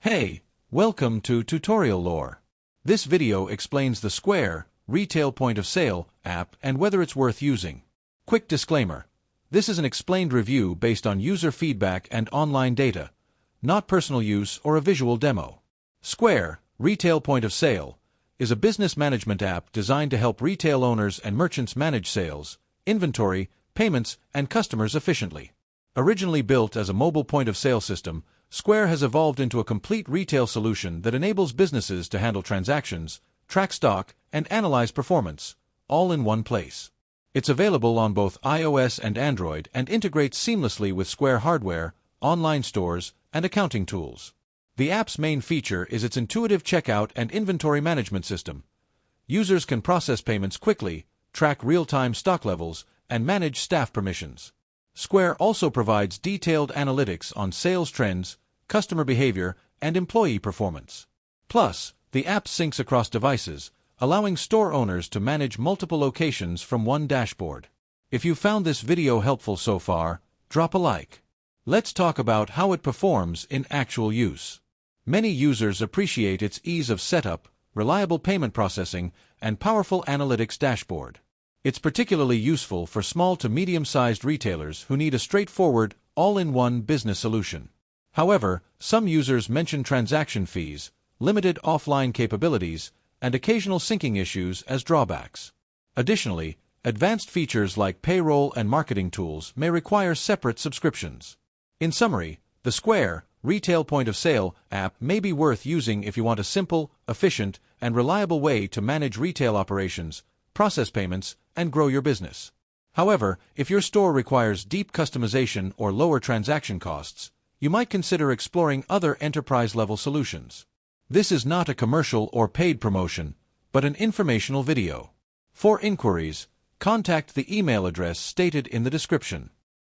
Hey, welcome to Tutorial Lore. This video explains the Square Retail Point of Sale app and whether it's worth using. Quick disclaimer. This is an explained review based on user feedback and online data, not personal use or a visual demo. Square Retail Point of Sale is a business management app designed to help retail owners and merchants manage sales, inventory, payments, and customers efficiently. Originally built as a mobile point-of-sale system, Square has evolved into a complete retail solution that enables businesses to handle transactions, track stock, and analyze performance, all in one place. It's available on both iOS and Android and integrates seamlessly with Square hardware, online stores, and accounting tools. The app's main feature is its intuitive checkout and inventory management system. Users can process payments quickly, track real-time stock levels, and manage staff permissions. Square also provides detailed analytics on sales trends, customer behavior, and employee performance. Plus, the app syncs across devices, allowing store owners to manage multiple locations from one dashboard. If you found this video helpful so far, drop a like. Let's talk about how it performs in actual use. Many users appreciate its ease of setup, reliable payment processing, and powerful analytics dashboard. It's particularly useful for small to medium-sized retailers who need a straightforward, all-in-one business solution. However, some users mention transaction fees, limited offline capabilities, and occasional syncing issues as drawbacks. Additionally, advanced features like payroll and marketing tools may require separate subscriptions. In summary, the Square Retail Point of Sale app may be worth using if you want a simple, efficient, and reliable way to manage retail operations, process payments, and grow your business. However, if your store requires deep customization or lower transaction costs, you might consider exploring other enterprise-level solutions. This is not a commercial or paid promotion, but an informational video. For inquiries, contact the email address stated in the description.